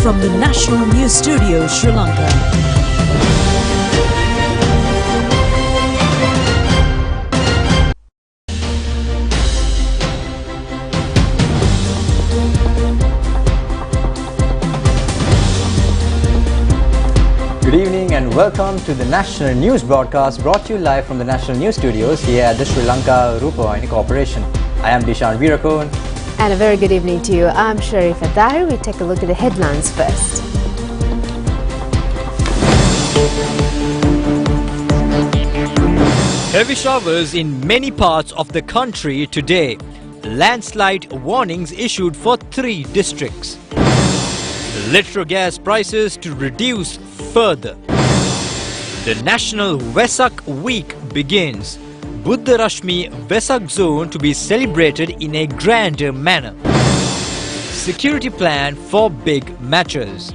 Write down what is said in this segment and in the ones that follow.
from the National News Studio, Sri Lanka. Good evening and welcome to the National News broadcast brought to you live from the National News Studios here at the Sri Lanka Rupavahini Corporation. I am Dishan Veerakoon. And a very good evening to you. I'm Sharifah Dahir. We take a look at the headlines first. Heavy showers in many parts of the country today. Landslide warnings issued for 3 districts. Literal gas prices to reduce further. The National Vesak Week begins. Buddha Rashmi Vesak Zone to be celebrated in a grander manner. Security plan for big matches.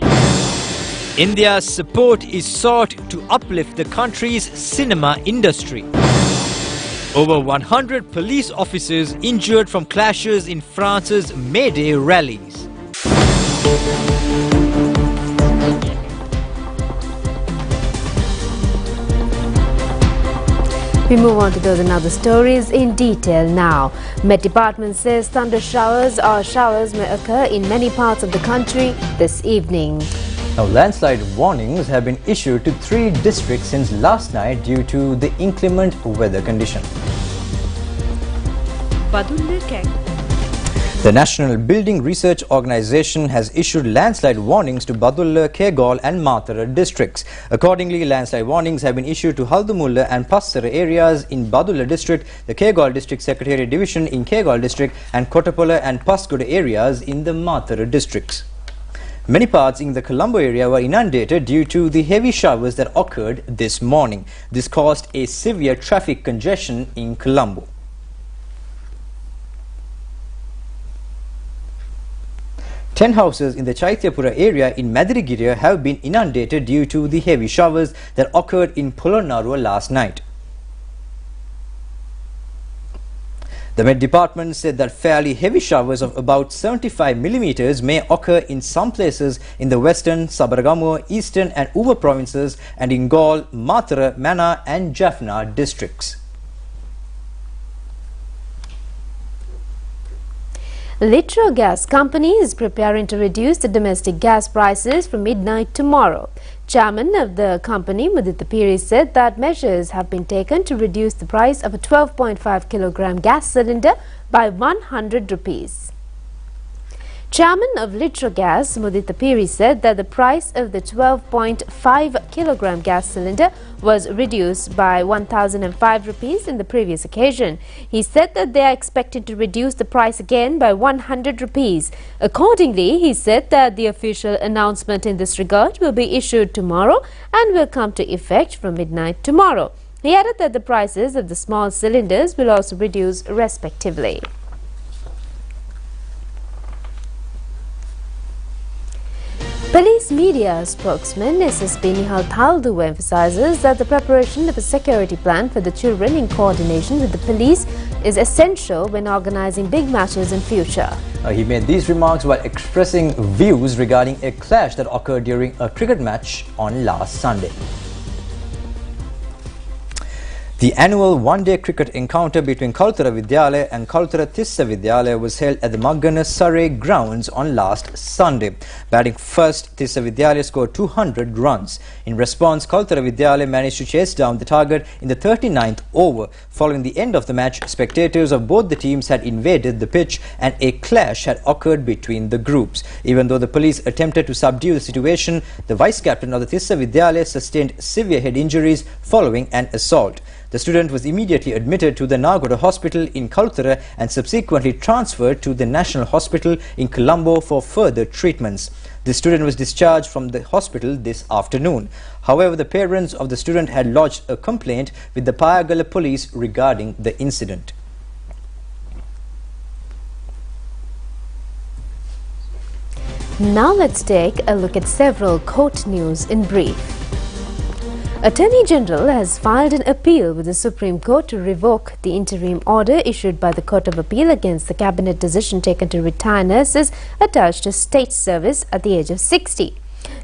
India's support is sought to uplift the country's cinema industry. Over 100 police officers injured from clashes in France's May Day rallies. We move on to those and other stories in detail now. Met Department says thunder showers or showers may occur in many parts of the country this evening. Now, landslide warnings have been issued to 3 districts since last night due to the inclement weather condition. The National Building Research Organisation has issued landslide warnings to Badulla, Kegalle and Matara districts. Accordingly, landslide warnings have been issued to Haldumulla and Passara areas in Badulla district, the Kegalle district secretariat division in Kegalle district and Kottapola and Pascoda areas in the Matara districts. Many parts in the Colombo area were inundated due to the heavy showers that occurred this morning. This caused a severe traffic congestion in Colombo. 10 houses in the Chaityapura area in Madirigiriya have been inundated due to the heavy showers that occurred in Polonnaruwa last night. The Met Department said that fairly heavy showers of about 75 millimeters may occur in some places in the western, Sabaragamuwa, eastern and Uva provinces and in Galle, Matara, Mana and Jaffna districts. Litro Gas Company is preparing to reduce the domestic gas prices from midnight tomorrow. Chairman of the company, Mudita Piri, said that measures have been taken to reduce the price of a 12.5 kilogram gas cylinder by 100 rupees. Chairman of Litro Gas, Mudita Piri, said that the price of the 12.5 kilogram gas cylinder was reduced by 1,005 rupees in the previous occasion. He said that they are expected to reduce the price again by 100 rupees. Accordingly, he said that the official announcement in this regard will be issued tomorrow and will come to effect from midnight tomorrow. He added that the prices of the small cylinders will also reduce respectively. Police media spokesman SSP Nihal Thaldu emphasizes that the preparation of a security plan for the children in coordination with the police is essential when organizing big matches in future. He made these remarks while expressing views regarding a clash that occurred during a cricket match on last Sunday. The annual one-day cricket encounter between Kalutara Vidyalaya and Kalutara Tissa Vidyalaya was held at the Maggana Surrey grounds on last Sunday. Batting first, Tissa Vidyalaya scored 200 runs. In response, Kalutara Vidyalaya managed to chase down the target in the 39th over. Following the end of the match, spectators of both the teams had invaded the pitch and a clash had occurred between the groups. Even though the police attempted to subdue the situation, the vice-captain of the Tissa Vidyalaya sustained severe head injuries following an assault. The student was immediately admitted to the Nagoda Hospital in Kalutara and subsequently transferred to the National Hospital in Colombo for further treatments. The student was discharged from the hospital this afternoon. However, the parents of the student had lodged a complaint with the Payagala police regarding the incident. Now let's take a look at several court news in brief. Attorney General has filed an appeal with the Supreme Court to revoke the interim order issued by the Court of Appeal against the cabinet decision taken to retire nurses attached to state service at the age of 60.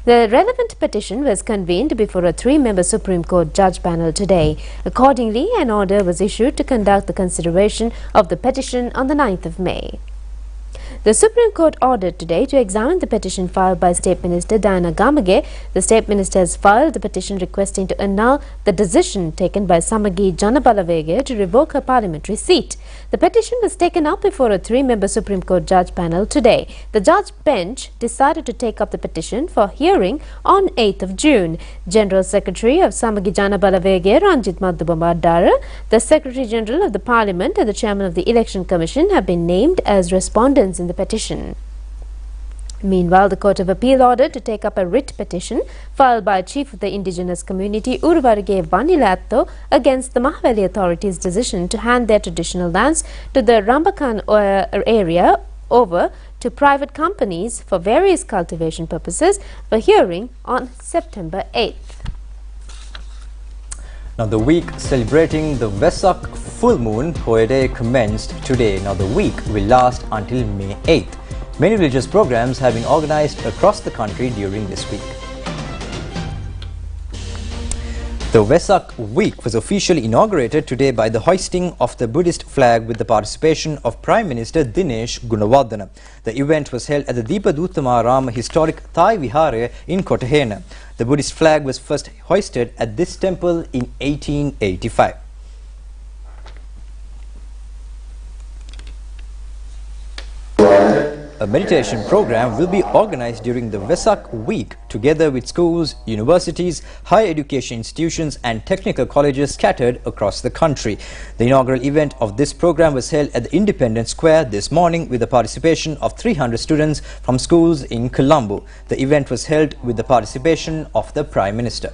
The relevant petition was convened before a three-member Supreme Court judge panel today. Accordingly, an order was issued to conduct the consideration of the petition on the 9th of May. The Supreme Court ordered today to examine the petition filed by State Minister Diana Gamage. The State Minister has filed the petition requesting to annul the decision taken by Samagi Janabalavege to revoke her parliamentary seat. The petition was taken up before a three-member Supreme Court judge panel today. The judge bench decided to take up the petition for hearing on 8th of June. General Secretary of Samagi Janabalavege, Ranjit Madhubambadara, the Secretary General of the Parliament and the Chairman of the Election Commission have been named as respondents in the petition. Meanwhile, the Court of Appeal ordered to take up a writ petition filed by Chief of the Indigenous Community Uruvarge Vanilatto against the Mahaweli authorities' decision to hand their traditional lands to the Rambakan area over to private companies for various cultivation purposes for hearing on September 8th. Now, the week celebrating the Vesak full moon Day commenced today. Now, the week will last until May 8th. Many religious programs have been organized across the country during this week. The Vesak week was officially inaugurated today by the hoisting of the Buddhist flag with the participation of Prime Minister Dinesh Gunawardena. The event was held at the Deepaduttama historic Thai Vihara in Kotahena. The Buddhist flag was first hoisted at this temple in 1885. A meditation program will be organized during the Vesak week together with schools, universities, higher education institutions and technical colleges scattered across the country. The inaugural event of this program was held at the Independence Square this morning with the participation of 300 students from schools in Colombo. The event was held with the participation of the Prime Minister.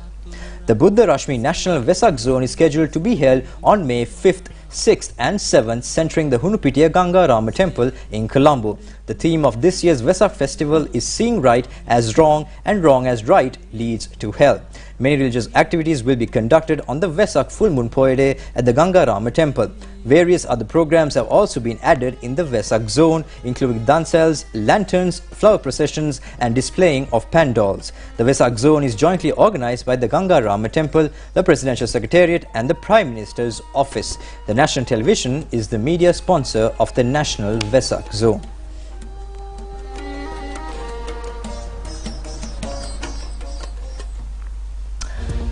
The Buddha Rashmi National Vesak Zone is scheduled to be held on May 5th, 6th and 7th, centering the Hunupitiya Ganga Rama Temple in Colombo. The theme of this year's Vesak festival is Seeing Right as Wrong and Wrong as Right Leads to Hell. Many religious activities will be conducted on the Vesak full moon Day at the Ganga Rama Temple. Various other programs have also been added in the Vesak zone, including dancels, lanterns, flower processions and displaying of pandals. The Vesak zone is jointly organized by the Ganga Rama Temple, the Presidential Secretariat and the Prime Minister's Office. The National Television is the media sponsor of the National Vesak Zone.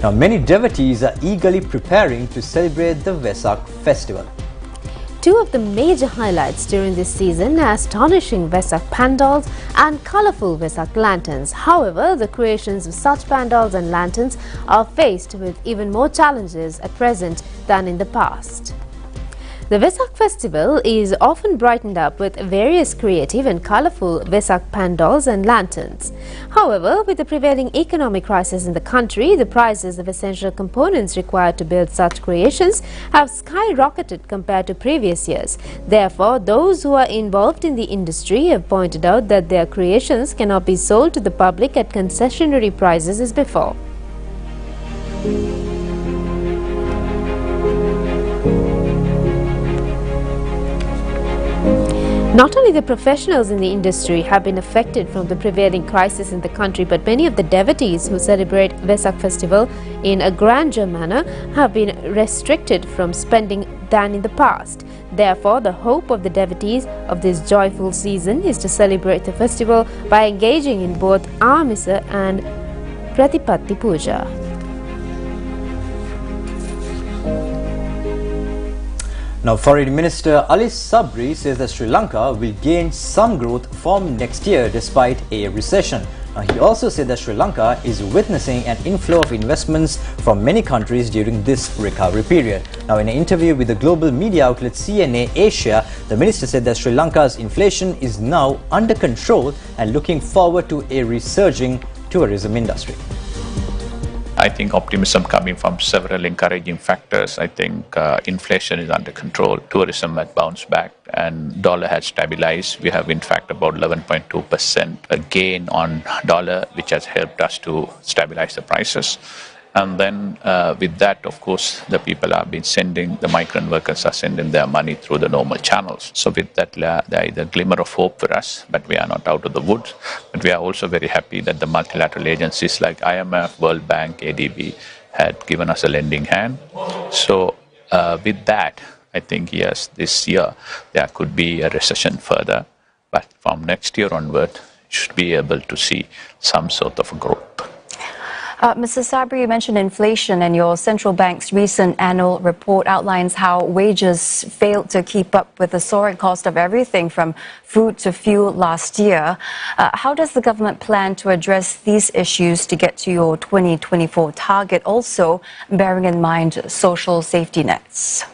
Now, many devotees are eagerly preparing to celebrate the Vesak festival. Two of the major highlights during this season are astonishing Vesak pandals and colourful Vesak lanterns. However, the creations of such pandals and lanterns are faced with even more challenges at present than in the past. The Vesak festival is often brightened up with various creative and colourful Vesak pandals and lanterns. However, with the prevailing economic crisis in the country, the prices of essential components required to build such creations have skyrocketed compared to previous years. Therefore, those who are involved in the industry have pointed out that their creations cannot be sold to the public at concessionary prices as before. Not only the professionals in the industry have been affected from the prevailing crisis in the country, but many of the devotees who celebrate Vesak festival in a grandeur manner have been restricted from spending than in the past. Therefore, the hope of the devotees of this joyful season is to celebrate the festival by engaging in both Amisa and Pratipatti Puja. Now, Foreign Minister Ali Sabri says that Sri Lanka will gain some growth from next year despite a recession. Now, he also said that Sri Lanka is witnessing an inflow of investments from many countries during this recovery period. Now, in an interview with the global media outlet CNA Asia, the minister said that Sri Lanka's inflation is now under control and looking forward to a resurging tourism industry. I think optimism coming from several encouraging factors. I think inflation is under control, tourism has bounced back, and dollar has stabilized. We have in fact about 11.2% a gain on dollar, which has helped us to stabilize the prices. And then with that, of course, the people have been sending, the migrant workers are sending their money through the normal channels. So with that, there is a glimmer of hope for us, but we are not out of the woods. But we are also very happy that the multilateral agencies like IMF, World Bank, ADB had given us a lending hand. So with that, I think, yes, this year there could be a recession further, but from next year onward, you should be able to see some sort of growth. Mr. Sabri, you mentioned inflation, and your central bank's recent annual report outlines how wages failed to keep up with the soaring cost of everything from food to fuel last year. How does the government plan to address these issues to get to your 2024 target, also bearing in mind social safety nets?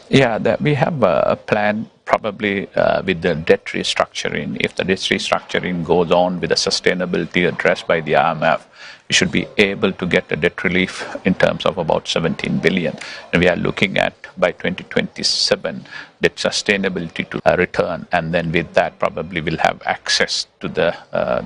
Yeah, we have a plan probably with the debt restructuring. If the debt restructuring goes on with the sustainability addressed by the IMF, we should be able to get a debt relief in terms of about 17 billion. And we are looking at by 2027 debt sustainability to return, and then with that probably we'll have access to the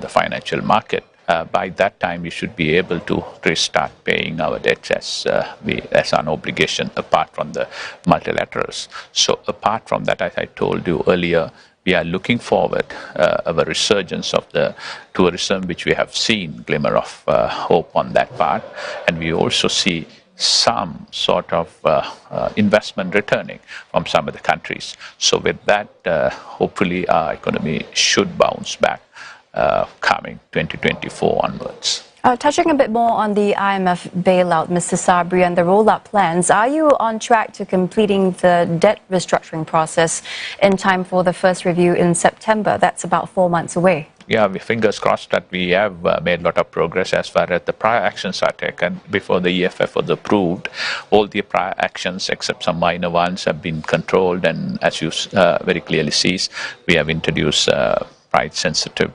financial market. By that time, we should be able to restart paying our debts as an obligation apart from the multilaterals. So apart from that, as I told you earlier, we are looking forward of a resurgence of the tourism, which we have seen glimmer of hope on that part, and we also see some sort of investment returning from some of the countries. So with that, hopefully our economy should bounce back coming 2024 onwards. Touching a bit more on the IMF bailout, Mr. Sabri, and the rollout plans, are you on track to completing the debt restructuring process in time for the first review in September? That's about 4 months away. Yeah, we fingers crossed that we have made a lot of progress as far as the prior actions are taken before the EFF was approved. All the prior actions, except some minor ones, have been controlled, and as you very clearly see, we have introduced price-sensitive,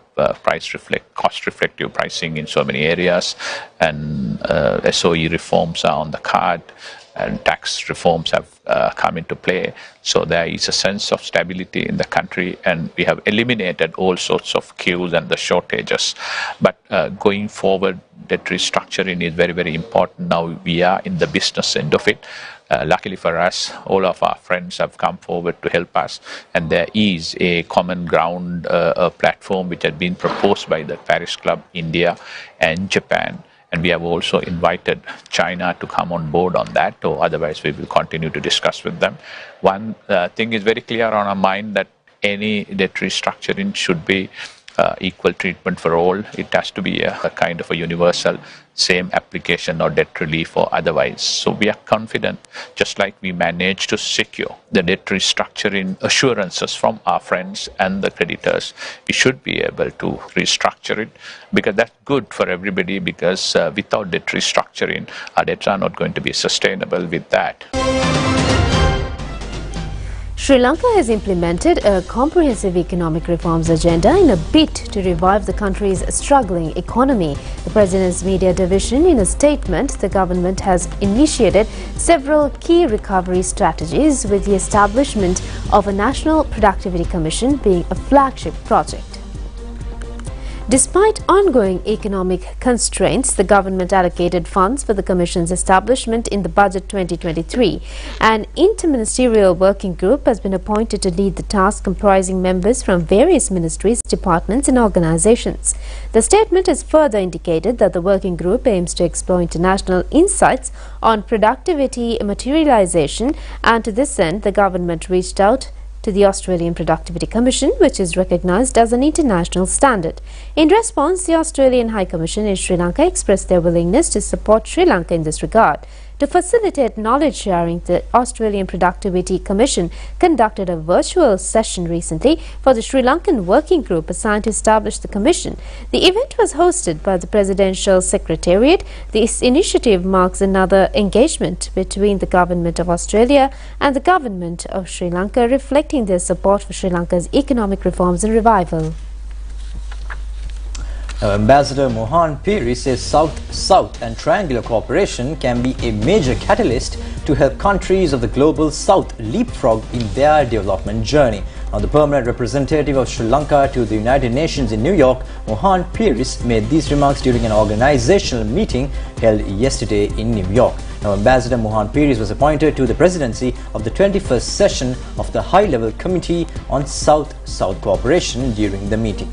cost-reflective pricing in so many areas, and SOE reforms are on the card, and tax reforms have come into play. So there is a sense of stability in the country, and we have eliminated all sorts of queues and the shortages. But going forward, debt restructuring is very, very important. Now we are in the business end of it. Luckily for us, all of our friends have come forward to help us, and there is a common ground platform which has been proposed by the Paris Club, India and Japan. And we have also invited China to come on board on that, or otherwise we will continue to discuss with them. One thing is very clear on our mind, that any debt restructuring should be equal treatment for all. It has to be a kind of a universal same application or debt relief or otherwise. So we are confident, just like we managed to secure the debt restructuring assurances from our friends and the creditors, we should be able to restructure it, because that's good for everybody, because without debt restructuring, our debts are not going to be sustainable with that. Sri Lanka has implemented a comprehensive economic reforms agenda in a bid to revive the country's struggling economy. The President's Media Division, in a statement, the government has initiated several key recovery strategies, with the establishment of a National Productivity Commission being a flagship project. Despite ongoing economic constraints, the government allocated funds for the Commission's establishment in the Budget 2023. An interministerial working group has been appointed to lead the task, comprising members from various ministries, departments and organizations. The statement has further indicated that the working group aims to explore international insights on productivity materialization, and to this end, the government reached out to the Australian Productivity Commission, which is recognized as an international standard. In response, the Australian High Commission in Sri Lanka expressed their willingness to support Sri Lanka in this regard. To facilitate knowledge sharing, the Australian Productivity Commission conducted a virtual session recently for the Sri Lankan working group assigned to establish the commission. The event was hosted by the Presidential Secretariat. This initiative marks another engagement between the Government of Australia and the Government of Sri Lanka, reflecting their support for Sri Lanka's economic reforms and revival. Ambassador Mohan Piri says South-South and triangular cooperation can be a major catalyst to help countries of the global South leapfrog in their development journey. Now, the permanent representative of Sri Lanka to the United Nations in New York, Mohan Peiris, made these remarks during an organizational meeting held yesterday in New York. Now, Ambassador Mohan Peiris was appointed to the presidency of the 21st session of the High-Level Committee on South-South Cooperation during the meeting.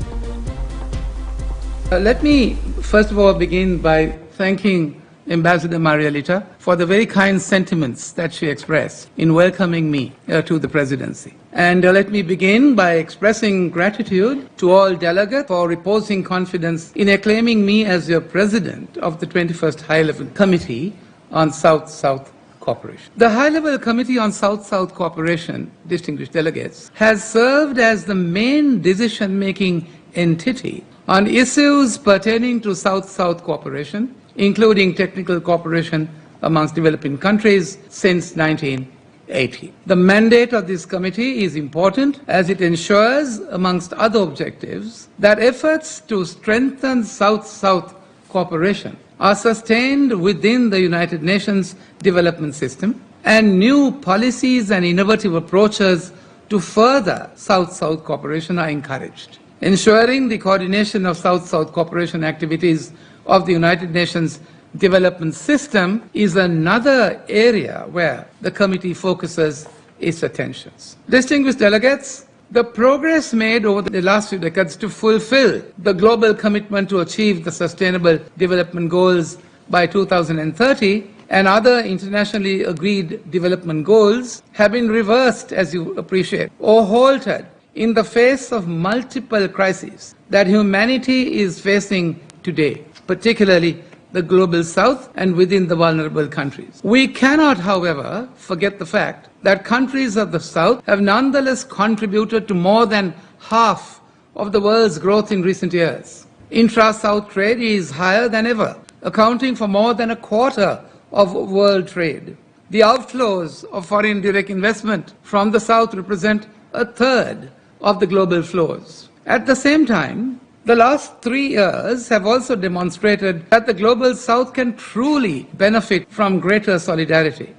Let me first of all begin by thanking Ambassador Marielita for the very kind sentiments that she expressed in welcoming me to the presidency. And let me begin by expressing gratitude to all delegates for reposing confidence in acclaiming me as your president of the 21st High-Level Committee on South-South Cooperation. The High-Level Committee on South-South Cooperation, distinguished delegates, has served as the main decision-making entity on issues pertaining to South-South cooperation, including technical cooperation amongst developing countries since 1980. The mandate of this committee is important as it ensures, amongst other objectives, that efforts to strengthen South-South cooperation are sustained within the United Nations development system, and new policies and innovative approaches to further South-South cooperation are encouraged. Ensuring the coordination of South-South cooperation activities of the United Nations development system is another area where the committee focuses its attentions. Distinguished delegates, the progress made over the last few decades to fulfill the global commitment to achieve the Sustainable Development Goals by 2030 and other internationally agreed development goals have been reversed, as you appreciate, or halted in the face of multiple crises that humanity is facing today, particularly the global south and within the vulnerable countries. We cannot, however, forget the fact that countries of the south have nonetheless contributed to more than half of the world's growth in recent years. Intra-south trade is higher than ever, accounting for more than a quarter of world trade. The outflows of foreign direct investment from the south represent a third of the global flows. At the same time, the last 3 years have also demonstrated that the global south can truly benefit from greater solidarity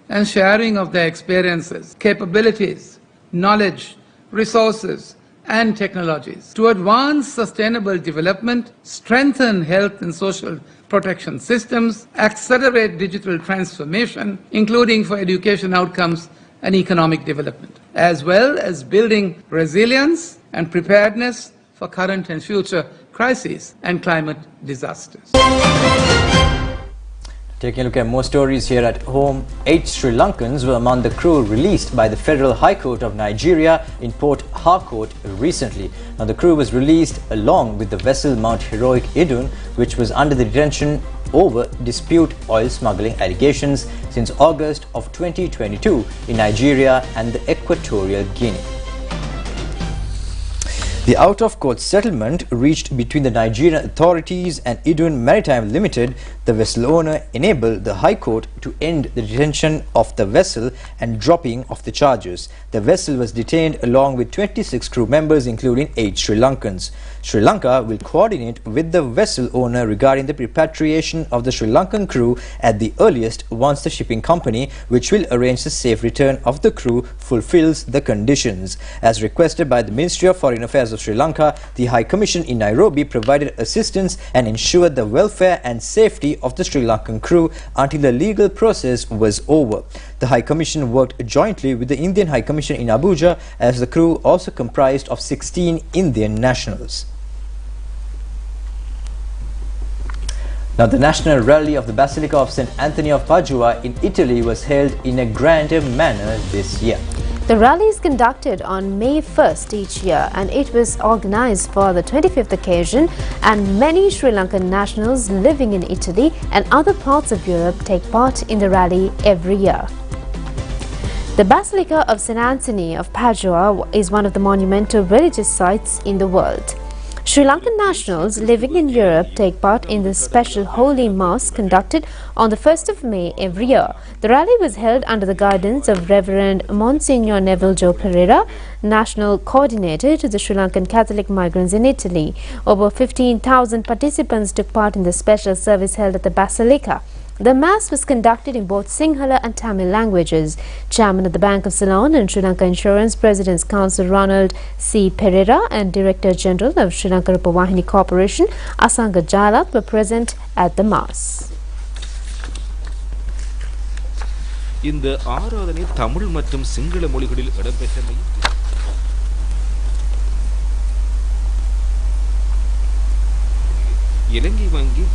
and sharing of their experiences, capabilities, knowledge, resources, and technologies to advance sustainable development, strengthen health and social protection systems, accelerate digital transformation, including for education outcomes and economic development, as well as building resilience and preparedness for current and future crises and climate disasters. Taking a look at more stories here at home, 8 Sri Lankans were among the crew released by the Federal High Court of Nigeria in Port Harcourt recently. Now, the crew was released along with the vessel Mount Heroic Idun, which was under the detention over dispute oil smuggling allegations since August of 2022 in Nigeria and the Equatorial Guinea. The out-of-court settlement reached between the Nigerian authorities and Idun Maritime Limited, the vessel owner, enabled the High Court to end the detention of the vessel and dropping of the charges. The vessel was detained along with 26 crew members, including 8 Sri Lankans. Sri Lanka will coordinate with the vessel owner regarding the repatriation of the Sri Lankan crew at the earliest once the shipping company, which will arrange the safe return of the crew, fulfills the conditions. As requested by the Ministry of Foreign Affairs of Sri Lanka, the High Commission in Nairobi provided assistance and ensured the welfare and safety of the Sri Lankan crew until the legal process was over. The High Commission worked jointly with the Indian High Commission in Abuja, as the crew also comprised of 16 Indian nationals. Now, the national rally of the Basilica of St. Anthony of Padua in Italy was held in a grander manner this year. The rally is conducted on May 1st each year, and it was organized for the 25th occasion, and many Sri Lankan nationals living in Italy and other parts of Europe take part in the rally every year. The Basilica of St. Anthony of Padua is one of the monumental religious sites in the world. Sri Lankan nationals living in Europe take part in the special Holy Mass conducted on the 1st of May every year. The rally was held under the guidance of Reverend Monsignor Neville Joe Pereira, National Coordinator to the Sri Lankan Catholic migrants in Italy. Over 15,000 participants took part in the special service held at the Basilica. The Mass was conducted in both Sinhala and Tamil languages. Chairman of the Bank of Ceylon and Sri Lanka Insurance President's Counsel Ronald C. Pereira and Director General of Sri Lanka Rupavahini Corporation Asanga Jalat were present at the Mass. இந்த ஆராதனை தமிழ் மற்றும் சிங்கள மொழிகளில் இடம்பெற்றமை இலங்கை வங்கி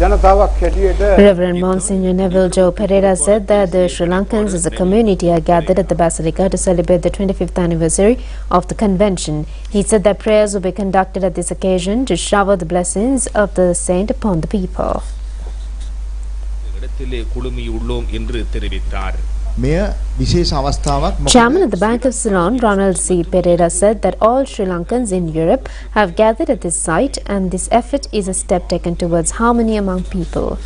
Reverend Monsignor Neville Joe Pereira said that the Sri Lankans as a community are gathered at the Basilica to celebrate the 25th anniversary of the convention. He said that prayers will be conducted at this occasion to shower the blessings of the saint upon the people. Chairman of the Bank of Ceylon, Ronald C. Pereira, said that all Sri Lankans in Europe have gathered at this site and this effort is a step taken towards harmony among people.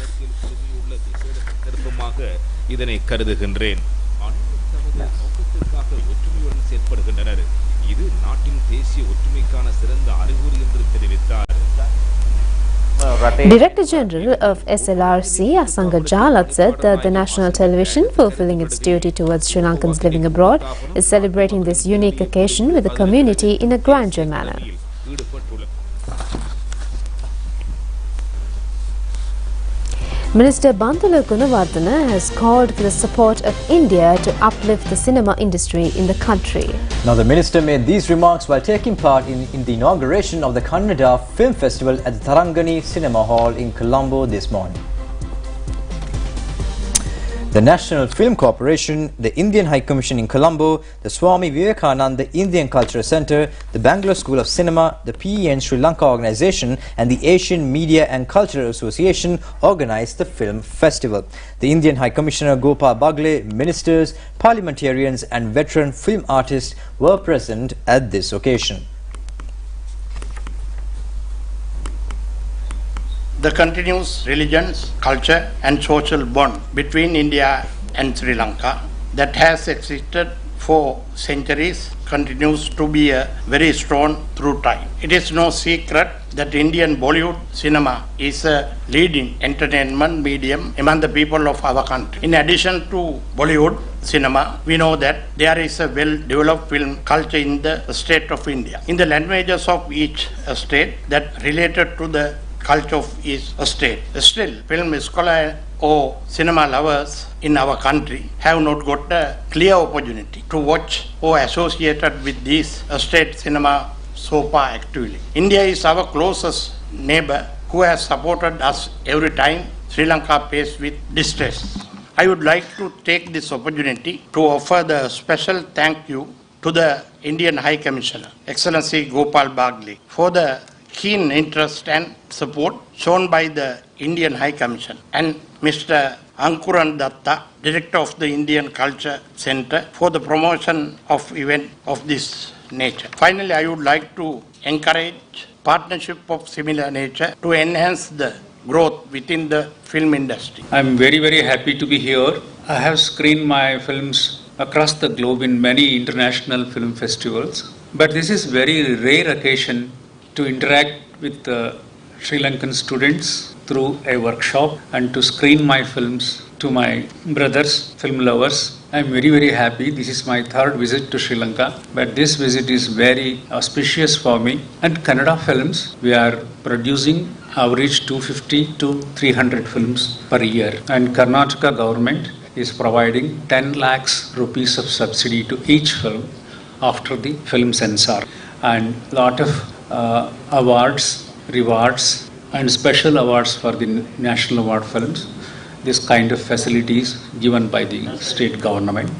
Director General of SLRC Asanga Jalat said that the national television, fulfilling its duty towards Sri Lankans living abroad, is celebrating this unique occasion with the community in a grandeur manner. Minister Bandula Gunawardena has called for the support of India to uplift the cinema industry in the country. Now, the minister made these remarks while taking part in the inauguration of the Kannada Film Festival at the Tarangani Cinema Hall in Colombo this morning. The National Film Corporation, the Indian High Commission in Colombo, the Swami Vivekananda Indian Cultural Centre, the Bangalore School of Cinema, the PEN Sri Lanka Organisation and the Asian Media and Cultural Association organised the film festival. The Indian High Commissioner Gopal Bagle, ministers, parliamentarians and veteran film artists were present at this occasion. The continuous religions, culture and social bond between India and Sri Lanka that has existed for centuries continues to be very strong through time. It is no secret that Indian Bollywood cinema is a leading entertainment medium among the people of our country. In addition to Bollywood cinema, we know that there is a well-developed film culture in the state of India. In the languages of each state that related to the culture of each state. Still, film scholar or cinema lovers in our country have not got a clear opportunity to watch or associated with this state cinema so far actively. India is our closest neighbor who has supported us every time Sri Lanka faced with distress. I would like to take this opportunity to offer the special thank you to the Indian High Commissioner, Excellency Gopal Bagle, for the keen interest and support shown by the Indian High Commission and Mr. Ankuran Datta, Director of the Indian Culture Center, for the promotion of events of this nature. Finally, I would like to encourage partnership of similar nature to enhance the growth within the film industry. I'm very happy to be here. I have screened my films across the globe in many international film festivals, but this is very rare occasion to interact with the Sri Lankan students through a workshop and to screen my films to my brothers, film lovers. I'm very happy. This is my third visit to Sri Lanka, but this visit is very auspicious for me. And Kannada films, we are producing average 250 to 300 films per year. And Karnataka government is providing 10 lakhs rupees of subsidy to each film after the film censor. And lot of awards, rewards and special awards for the national award films. This kind of facilities given by the state government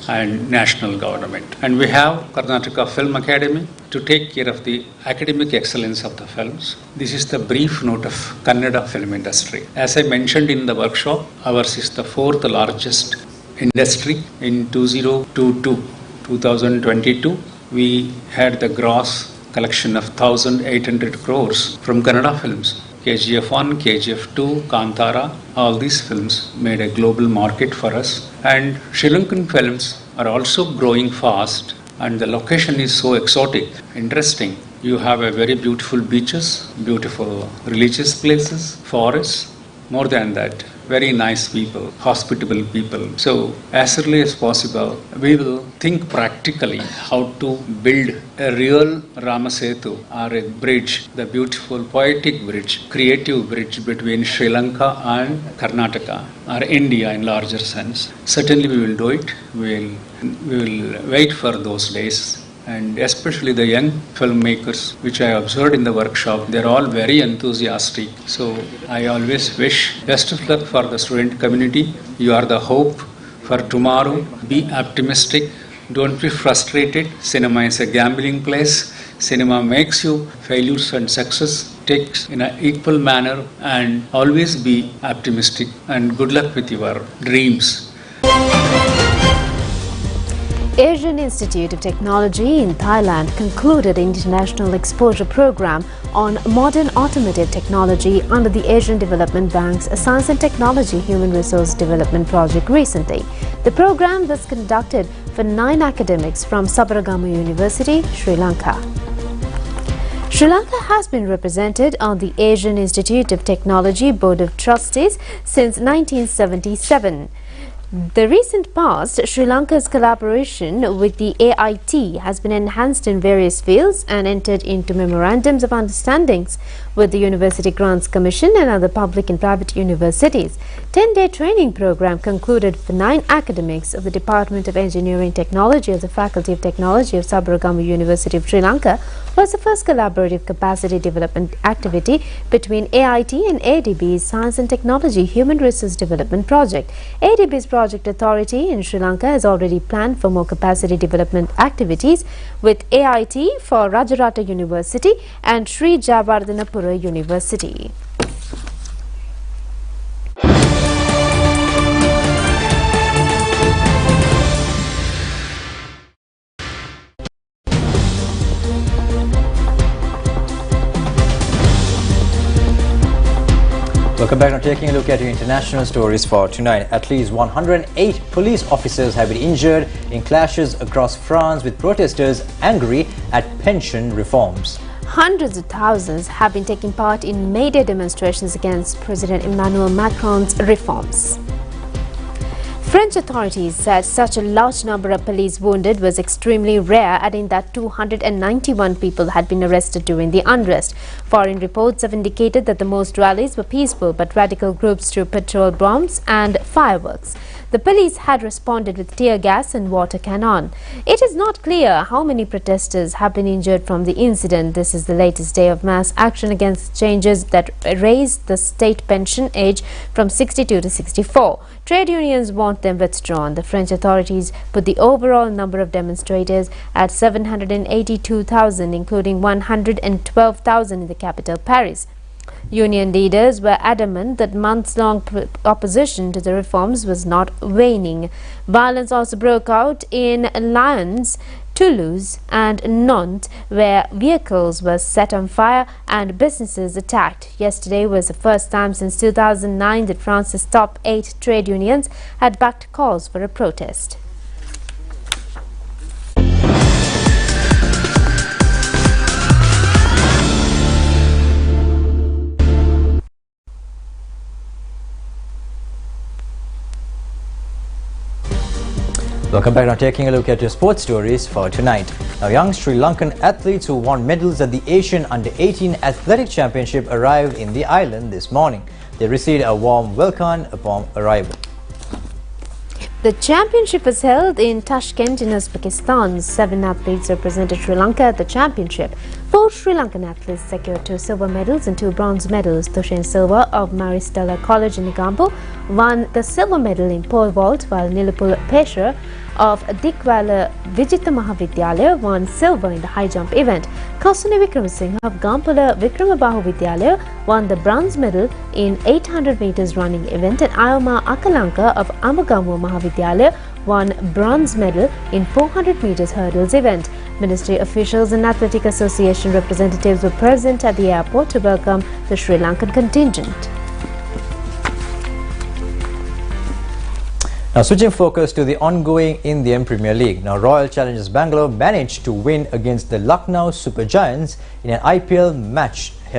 and national government. And we have Karnataka Film Academy to take care of the academic excellence of the films. This is the brief note of Kannada film industry. As I mentioned in the workshop, ours is the fourth largest industry. In 2022, we had the gross collection of 1,800 crores from Kannada films. KGF 1, KGF 2, Kantara, all these films made a global market for us. And Sri Lankan films are also growing fast, and the location is so exotic, interesting. You have a very beautiful beaches, beautiful religious places, forests. More than that, very nice people, hospitable people. So as early as possible, we will think practically how to build a real Ramasetu or a bridge, the beautiful poetic bridge, creative bridge between Sri Lanka and Karnataka or India in larger sense. Certainly we will do it. We will wait for those days. And especially the young filmmakers, which I observed in the workshop, they're all very enthusiastic. So I always wish best of luck for the student community. You are the hope for tomorrow. Be optimistic. Don't be frustrated. Cinema is a gambling place. Cinema makes you failures and success takes in an equal manner, and always be optimistic, and good luck with your dreams. Asian Institute of Technology in Thailand concluded an international exposure program on modern automotive technology under the Asian Development Bank's Science and Technology Human Resource Development Project recently. The program was conducted for 9 academics from Sabaragamu University, Sri Lanka. Sri Lanka has been represented on the Asian Institute of Technology Board of Trustees since 1977. The recent past, Sri Lanka's collaboration with the AIT has been enhanced in various fields and entered into memorandums of understandings with the University Grants Commission and other public and private universities. 10-day training program concluded for 9 academics of the Department of Engineering Technology of the Faculty of Technology of Sabaragamu University of Sri Lanka was the first collaborative capacity development activity between AIT and ADB's Science and Technology Human Resource Development Project. ADB's Project Authority in Sri Lanka has already planned for more capacity development activities with AIT for Rajarata University and Sri Jayawardhanapura University. Welcome back. Now taking a look at your international stories for tonight. At least 108 police officers have been injured in clashes across France with protesters angry at pension reforms. Hundreds of thousands have been taking part in May Day demonstrations against President Emmanuel Macron's reforms. French authorities said such a large number of police wounded was extremely rare, adding that 291 people had been arrested during the unrest. Foreign reports have indicated that the most rallies were peaceful, but radical groups threw petrol bombs and fireworks. The police had responded with tear gas and water cannon. It is not clear how many protesters have been injured from the incident. This is the latest day of mass action against changes that raised the state pension age from 62 to 64. Trade unions want them withdrawn. The French authorities put the overall number of demonstrators at 782,000, including 112,000 in the capital, Paris. Union leaders were adamant that months-long opposition to the reforms was not waning. Violence also broke out in Lyons, Toulouse and Nantes, where vehicles were set on fire and businesses attacked. Yesterday was the first time since 2009 that France's top 8 trade unions had backed calls for a protest. Welcome back. Now taking a look at your sports stories for tonight. Now young Sri Lankan athletes who won medals at the Asian Under-18 Athletic Championship arrived in the island this morning. They received a warm welcome upon arrival. The championship was held in Tashkent in Uzbekistan. 7 athletes represented Sri Lanka at the championship. 4 Sri Lankan athletes secured 2 silver medals and 2 bronze medals. Thushen Silva of Maristella College in Negombo won the silver medal in pole vault, while Nilupul Peshar of Dikwala Vijita Mahavidyalaya won silver in the high jump event. Kasuni Vikramasinghe of Gampala Vikramabahu Vidyalaya won the bronze medal in 800 meters running event, and Ayoma Akalanka of Amagamu Mahavidyalaya won bronze medal in 400 meters hurdles event. Ministry officials and Athletic Association representatives were present at the airport to welcome the Sri Lankan contingent. Now switching focus to the ongoing Indian Premier League. Now Royal Challengers Bangalore managed to win against the Lucknow Super Giants in an IPL match